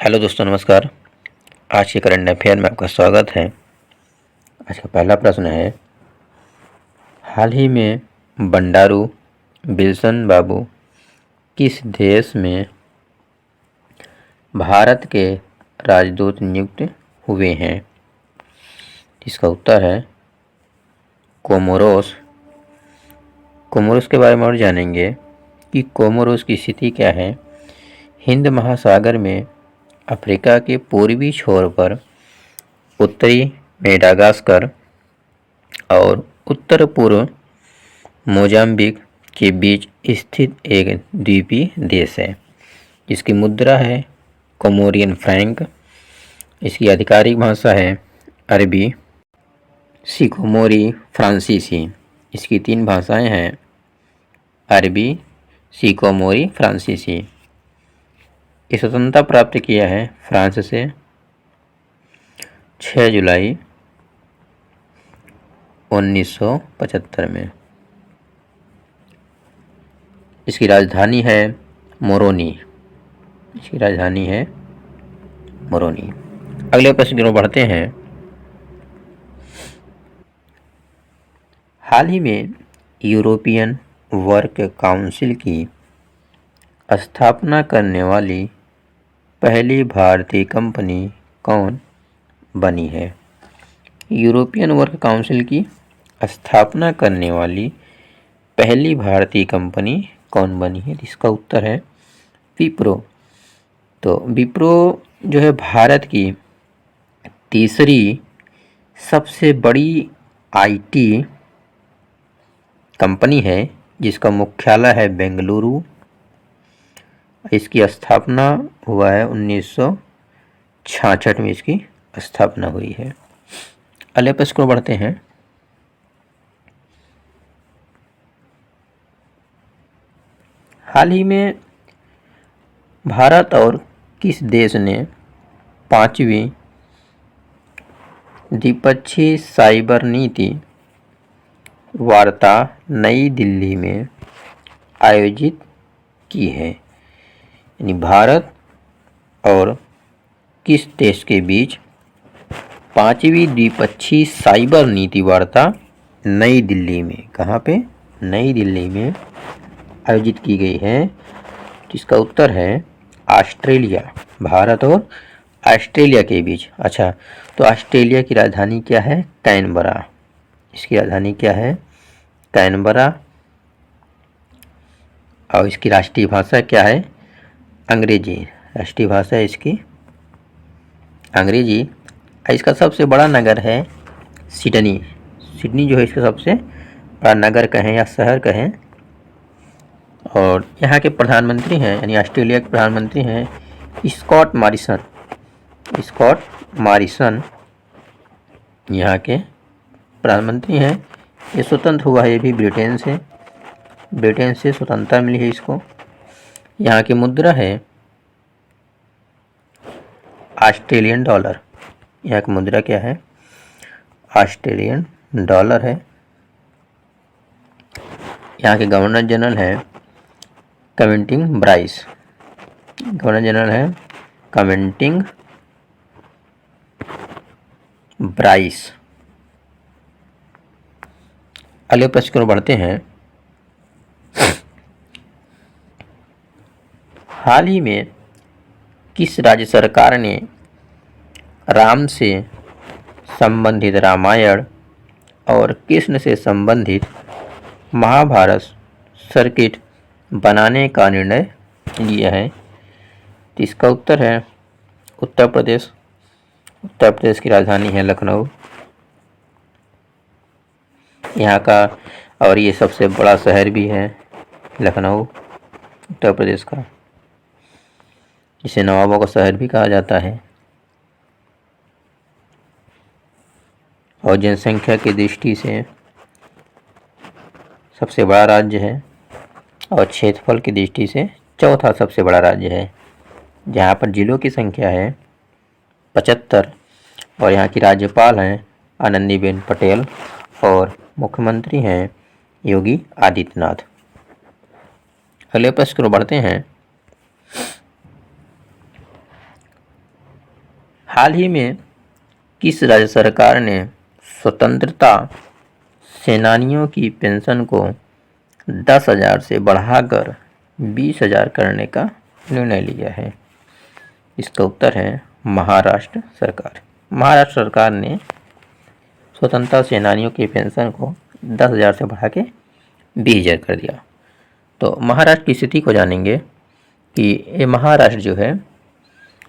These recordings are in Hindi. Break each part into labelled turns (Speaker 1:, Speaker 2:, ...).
Speaker 1: हेलो दोस्तों, नमस्कार। आज के करंट अफेयर में आपका स्वागत है। आज का पहला प्रश्न है, हाल ही में बंडारू विल्सन बाबू किस देश में भारत के राजदूत नियुक्त हुए हैं? इसका उत्तर है कोमोरोस। कोमोरोस के बारे में और जानेंगे कि कोमोरोस की स्थिति क्या है। हिंद महासागर में अफ्रीका के पूर्वी छोर पर उत्तरी मेडागास्कर और उत्तर पूर्व मोजाम्बिक के बीच स्थित एक द्वीपीय देश है। इसकी मुद्रा है कोमोरियन फ्रैंक। इसकी आधिकारिक भाषा है अरबी, सिकोमोरी, फ्रांसीसी। इसकी 3 भाषाएं हैं, अरबी, सिकोमोरी, फ्रांसीसी। ये स्वतंत्रता प्राप्त किया है फ्रांस से 6 जुलाई 1975 में। इसकी राजधानी है मोरोनी। इसकी राजधानी है मोरोनी। अगले प्रश्न की ओर बढ़ते हैं। हाल ही में यूरोपियन वर्क काउंसिल की स्थापना करने वाली पहली भारतीय कंपनी कौन बनी है? यूरोपियन वर्क काउंसिल की स्थापना करने वाली पहली भारतीय कंपनी कौन बनी है? इसका उत्तर है विप्रो। तो विप्रो जो है भारत की तीसरी सबसे बड़ी आईटी कंपनी है, जिसका मुख्यालय है बेंगलुरु। इसकी स्थापना हुआ है 1966 में। इसकी स्थापना हुई है। अगले प्रश्न को बढ़ते हैं। हाल ही में भारत और किस देश ने 5वीं द्विपक्षीय साइबर नीति वार्ता नई दिल्ली में आयोजित की है? यानी भारत और किस देश के बीच 5वीं द्विपक्षीय साइबर नीति वार्ता नई दिल्ली में, कहाँ पे? नई दिल्ली में आयोजित की गई है। जिसका उत्तर है ऑस्ट्रेलिया। भारत और ऑस्ट्रेलिया के बीच। अच्छा, तो ऑस्ट्रेलिया की राजधानी क्या है? कैनबरा। इसकी राजधानी क्या है? कैनबरा। और इसकी राष्ट्रीय भाषा क्या है? अंग्रेजी। राष्ट्रीय भाषा इसकी अंग्रेजी। इसका सबसे बड़ा नगर है सिडनी। सिडनी जो है इसका सबसे बड़ा नगर कहें या शहर कहें। और यहाँ के प्रधानमंत्री हैं, यानी ऑस्ट्रेलिया के प्रधानमंत्री हैं स्कॉट मॉरिसन। स्कॉट मॉरिसन यहाँ के प्रधानमंत्री हैं। ये स्वतंत्र हुआ है, ये भी ब्रिटेन से। ब्रिटेन से स्वतंत्रता मिली है इसको। यहाँ की मुद्रा है ऑस्ट्रेलियन डॉलर। यहाँ की मुद्रा क्या है? ऑस्ट्रेलियन डॉलर है। यहाँ के गवर्नर जनरल है कविंटिंग ब्राइस। गवर्नर जनरल है कविंटिंग ब्राइस। अगले प्रश्न की ओर बढ़ते हैं। हाल ही में किस राज्य सरकार ने राम से संबंधित रामायण और कृष्ण से संबंधित महाभारत सर्किट बनाने का निर्णय लिया है? तो इसका उत्तर है उत्तर प्रदेश। उत्तर प्रदेश की राजधानी है लखनऊ। यहाँ का और ये सबसे बड़ा शहर भी है लखनऊ, उत्तर प्रदेश का। इसे नवाबों का शहर भी कहा जाता है। और जनसंख्या की दृष्टि से सबसे बड़ा राज्य है और क्षेत्रफल की दृष्टि से चौथा सबसे बड़ा राज्य है, जहाँ पर जिलों की संख्या है 75। और यहाँ की राज्यपाल हैं आनंदीबेन पटेल और मुख्यमंत्री हैं योगी आदित्यनाथ। अगले प्रश्न को बढ़ते हैं। हाल ही में किस राज्य सरकार ने स्वतंत्रता सेनानियों की पेंशन को 10,000 से बढ़ाकर 20,000 करने का निर्णय लिया है? इसका उत्तर है महाराष्ट्र सरकार। महाराष्ट्र सरकार ने स्वतंत्रता सेनानियों की पेंशन को 10,000 से बढ़ा के 20,000 कर दिया। तो महाराष्ट्र की स्थिति को जानेंगे कि ये महाराष्ट्र जो है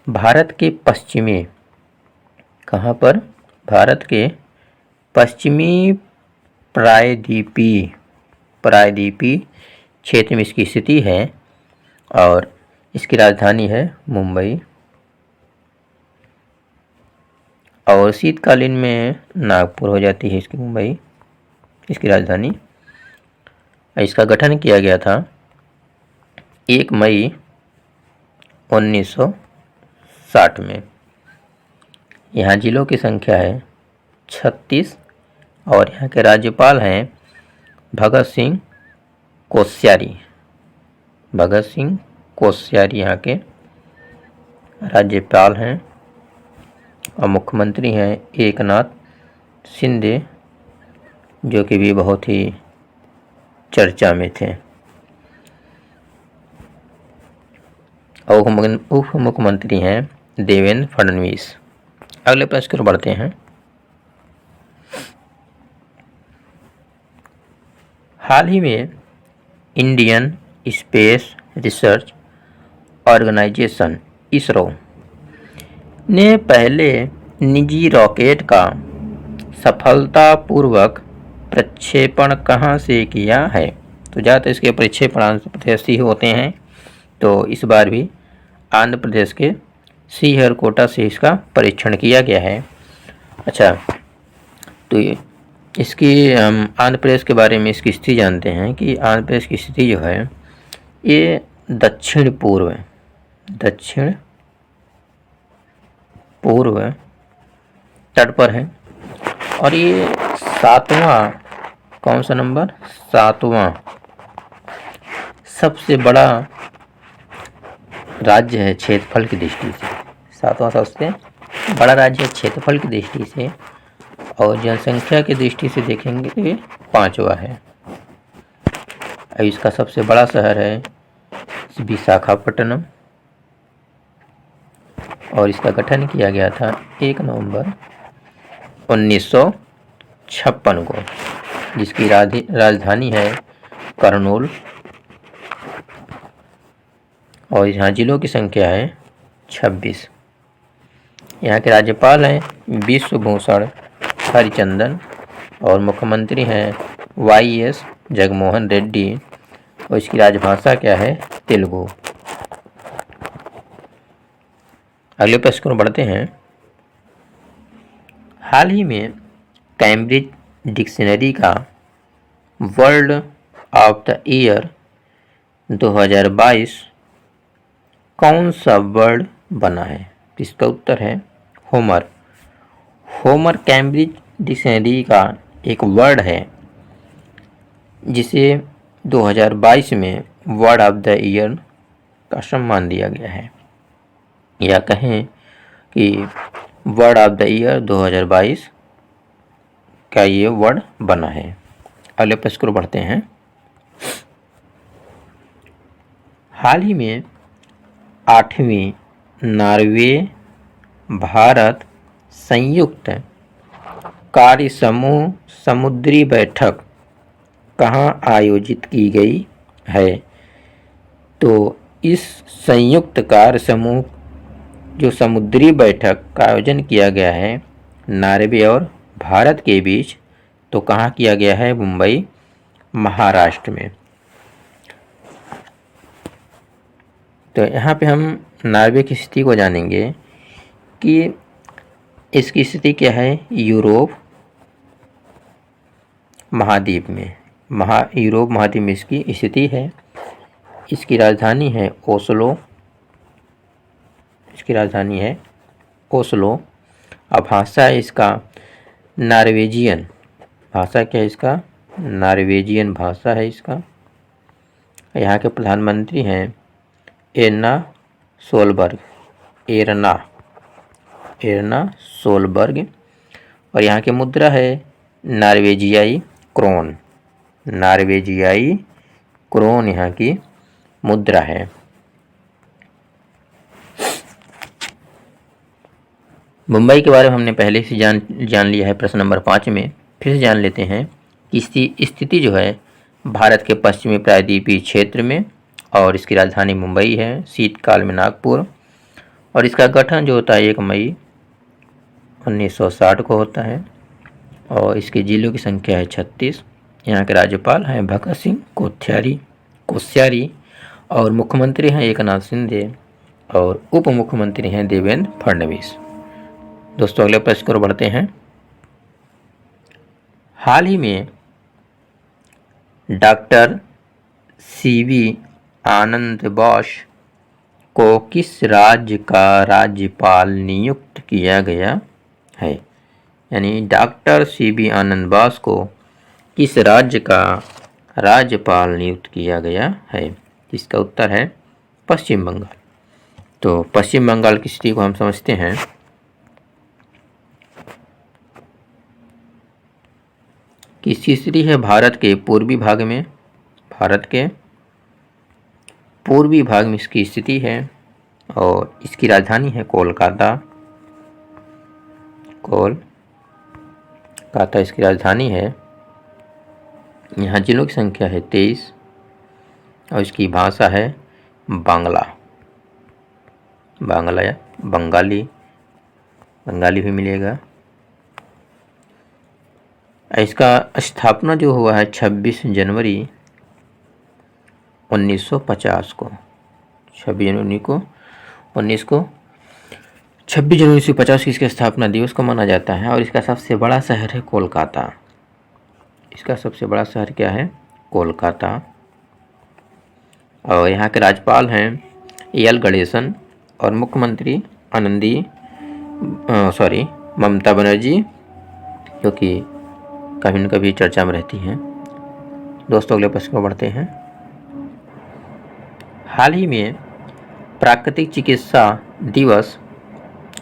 Speaker 1: भारत के पश्चिमी, कहाँ पर, भारत के पश्चिमी प्रायद्वीपीय क्षेत्र में इसकी स्थिति है और इसकी राजधानी है मुंबई और शीतकालीन में नागपुर हो जाती है इसकी मुंबई, इसकी राजधानी। इसका गठन किया गया था 1 मई 1960 में। यहाँ जिलों की संख्या है 36 और यहाँ के राज्यपाल हैं भगत सिंह कोश्यारी यहाँ के राज्यपाल हैं और मुख्यमंत्री हैं एकनाथ शिंदे, जो कि भी बहुत ही चर्चा में थे। और उप मुख्यमंत्री हैं देवेंद्र फडणवीस। अगले प्रश्न की ओर बढ़ते हैं। हाल ही में Indian space research organisation ISRO ने पहले निजी रॉकेट का सफलतापूर्वक प्रक्षेपण कहाँ से किया है? तो ज़्यादातर इसके प्रक्षेपण आंध्र प्रदेश ही होते हैं, तो इस बार भी आंध्र प्रदेश के श्रीहरिकोटा से इसका परीक्षण किया गया है। अच्छा, तो इसकी हम आंध्र प्रदेश के बारे में इसकी स्थिति जानते हैं कि आंध्र प्रदेश की स्थिति जो है ये दक्षिण पूर्व तट पर है और ये 7वां, कौन सा नंबर, 7वां सबसे बड़ा राज्य है क्षेत्रफल की दृष्टि से। 7वां सबसे बड़ा राज्य है क्षेत्रफल की दृष्टि से और जनसंख्या की दृष्टि से देखेंगे तो ये 5वां है। अब इसका सबसे बड़ा शहर है विशाखापट्टनम और इसका गठन किया गया था 1 नवंबर 1956 को, जिसकी राजधानी है करनूल और यहाँ जिलों की संख्या है 26। यहाँ के राज्यपाल हैं विश्वभूषण हरिचंदन और मुख्यमंत्री हैं YS जगनमोहन रेड्डी और इसकी राजभाषा क्या है, तेलुगु। अगले प्रश्न को बढ़ते हैं। हाल ही में कैम्ब्रिज डिक्शनरी का वर्ड ऑफ द ईयर 2022 कौन सा वर्ड बना है? इसका उत्तर है होमर। होमर कैम्ब्रिज डिक्शनरी का एक वर्ड है जिसे 2022 में वर्ड ऑफ द ईयर का सम्मान दिया गया है, या कहें कि वर्ड ऑफ द ईयर 2022 का ये वर्ड बना है। अगले प्रश्न को बढ़ते हैं। हाल ही में 8वीं नॉर्वे भारत संयुक्त कार्य समूह समुद्री बैठक कहाँ आयोजित की गई है? तो इस संयुक्त कार्य समूह जो समुद्री बैठक का आयोजन किया गया है नॉर्वे और भारत के बीच, तो कहाँ किया गया है? मुंबई, महाराष्ट्र में। तो यहाँ पे हम नॉर्वे की स्थिति को जानेंगे कि इसकी स्थिति क्या है। यूरोप महाद्वीप में यूरोप महाद्वीप में इसकी स्थिति है। इसकी राजधानी है ओस्लो। और भाषा है इसका नॉर्वेजियन। भाषा क्या है इसका? नॉर्वेजियन भाषा है इसका। यहाँ के प्रधानमंत्री हैं एरना एरना सोलबर्ग। और यहाँ की मुद्रा है नॉर्वेजियाई क्रोन। नॉर्वेजियाई क्रोन यहाँ की मुद्रा है। मुंबई के बारे में हमने पहले से जान लिया है प्रश्न नंबर 5 में। फिर से जान लेते हैं कि इसकी स्थिति जो है भारत के पश्चिमी प्रायद्वीपीय क्षेत्र में, और इसकी राजधानी मुंबई है, शीतकाल में नागपुर। और इसका गठन जो होता है 1 मई 1960 को होता है। और इसके जिलों की संख्या है 36। यहाँ के राज्यपाल हैं भगत सिंह कोश्यारी। और मुख्यमंत्री हैं एकनाथ शिंदे। और उप मुख्यमंत्री हैं देवेंद्र फडणवीस। दोस्तों अगले प्रश्न की ओर बढ़ते हैं। हाल ही में डॉक्टर सीवी आनंद बोस को किस राज्य का राज्यपाल नियुक्त किया गया है? यानी डॉक्टर सीवी आनंद बोस को किस राज्य का राज्यपाल नियुक्त किया गया है? इसका उत्तर है पश्चिम बंगाल। तो पश्चिम बंगाल की स्थिति को हम समझते हैं। किसकी स्थिति है? भारत के पूर्वी भाग में इसकी स्थिति है। और इसकी राजधानी है कोलकाता इसकी राजधानी है। यहाँ जिलों की संख्या है 23। और इसकी भाषा है बांग्ला या बंगाली भी मिलेगा। इसका स्थापना जो हुआ है 26 जनवरी 1950 को। 26 जनवरी 1950 की इसके स्थापना दिवस को माना जाता है। और इसका सबसे बड़ा शहर है कोलकाता। इसका सबसे बड़ा शहर क्या है? कोलकाता। और यहाँ के राज्यपाल हैं एल गणेशन। और मुख्यमंत्री ममता बनर्जी, जो कि कभी न कभी चर्चा में रहती हैं। दोस्तों अगले प्रश्न को बढ़ते हैं। हाल ही में प्राकृतिक चिकित्सा दिवस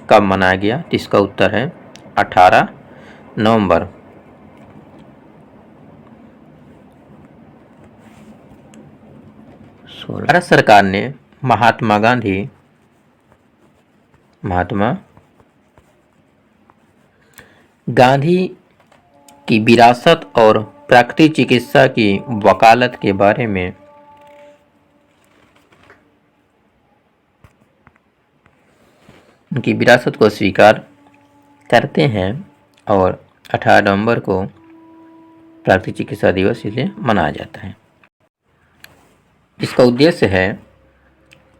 Speaker 1: कब मनाया गया? इसका उत्तर है 18 नवंबर। भारत सरकार ने महात्मा गांधी की विरासत और प्राकृतिक चिकित्सा की वकालत के बारे में उनकी विरासत को स्वीकार करते हैं। और 18 नवंबर को प्राकृतिक चिकित्सा दिवस इसलिए मनाया जाता है। इसका उद्देश्य है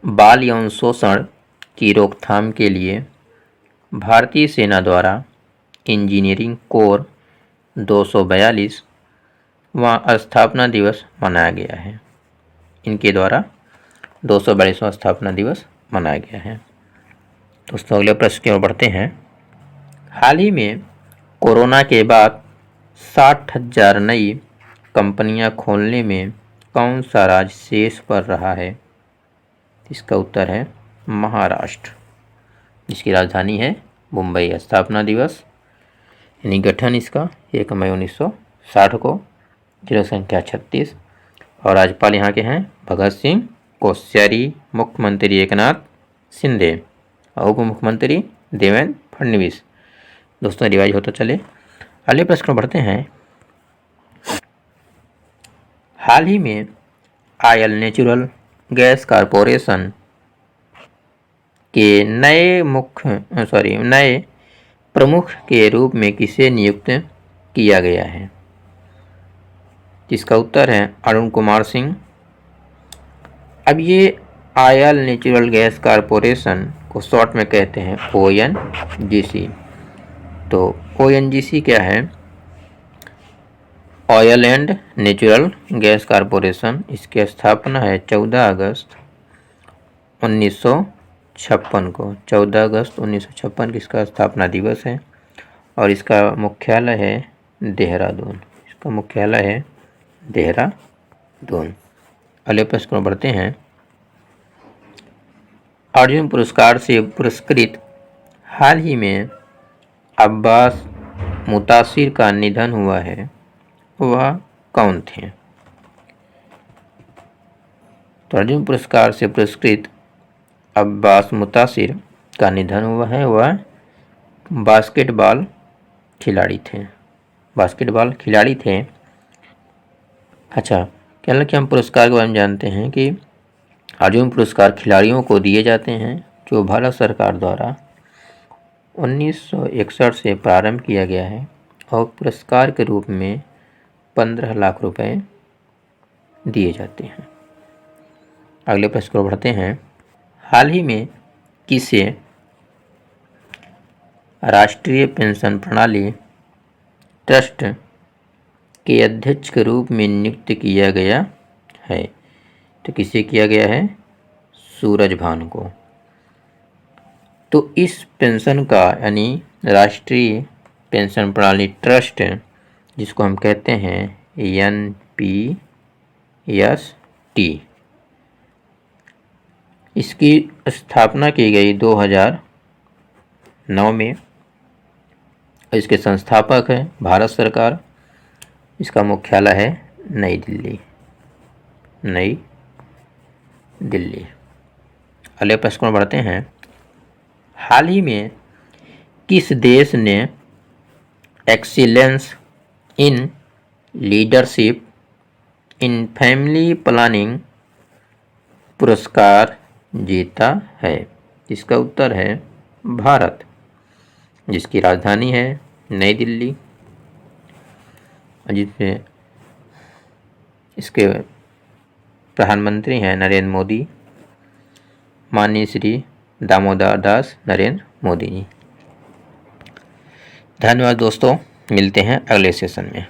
Speaker 1: बाल यौन शोषण की रोकथाम के लिए भारतीय सेना द्वारा इंजीनियरिंग कोर 242वां स्थापना दिवस मनाया गया है। इनके द्वारा 242वां स्थापना दिवस मनाया गया है। दोस्तों अगले प्रश्न की ओर बढ़ते हैं। हाल ही में कोरोना के बाद 60,000 नई कंपनियां खोलने में कौन सा राज्य शीर्ष पर रहा है? इसका उत्तर है महाराष्ट्र, जिसकी राजधानी है मुंबई। स्थापना दिवस यानी गठन इसका 1 मई 1960 को। जिलों संख्या 36। और राज्यपाल यहाँ के हैं भगत सिंह कोश्यारी, मुख्यमंत्री एकनाथ शिंदे और उप मुख्यमंत्री देवेंद्र फडणवीस। दोस्तों रिवाइज होता चले। अगले प्रश्न में बढ़ते हैं। हाल ही में आयल नेचुरल गैस कॉरपोरेशन के नए प्रमुख के रूप में किसे नियुक्त किया गया है? इसका उत्तर है अरुण कुमार सिंह। अब ये आयल नेचुरल गैस कॉरपोरेशन को शॉर्ट में कहते हैं ONGC। तो ONGC क्या है? Oil and natural gas corporation. इसकी स्थापना है 14 अगस्त 1956 को। 14 अगस्त 1956 की इसका स्थापना दिवस है। और इसका मुख्यालय है देहरादून। अगले प्रश्न में बढ़ते हैं। अर्जुन पुरस्कार से पुरस्कृत हाल ही में अब्बास मुतासिर का निधन हुआ है, वह कौन थे? तो अर्जुन पुरस्कार से पुरस्कृत अब्बास मुतासिर का निधन हुआ है, वह बास्केटबॉल खिलाड़ी थे। अच्छा, क्या कि हम पुरस्कार के बारे में जानते हैं कि अर्जुन पुरस्कार खिलाड़ियों को दिए जाते हैं जो भारत सरकार द्वारा 1961 से प्रारंभ किया गया है और पुरस्कार के रूप में 15 लाख रुपए दिए जाते हैं। अगले प्रश्न को बढ़ते हैं। हाल ही में किसे राष्ट्रीय पेंशन प्रणाली ट्रस्ट के अध्यक्ष के रूप में नियुक्त किया गया है? तो किसे किया गया है? सूरज भान को। तो इस पेंशन का यानी राष्ट्रीय पेंशन प्रणाली ट्रस्ट, जिसको हम कहते हैं NPST, इसकी स्थापना की गई 2009 में। इसके संस्थापक हैं भारत सरकार। इसका मुख्यालय है नई दिल्ली। अगले प्रश्न में बढ़ते हैं। हाल ही में किस देश ने excellence in leadership in family planning पुरस्कार जीता है? इसका उत्तर है भारत, जिसकी राजधानी है नई दिल्ली, जिसमें इसके प्रधानमंत्री हैं नरेंद्र मोदी, माननीय श्री दामोदर दास नरेंद्र मोदी जी। धन्यवाद दोस्तों, मिलते हैं अगले सेशन में।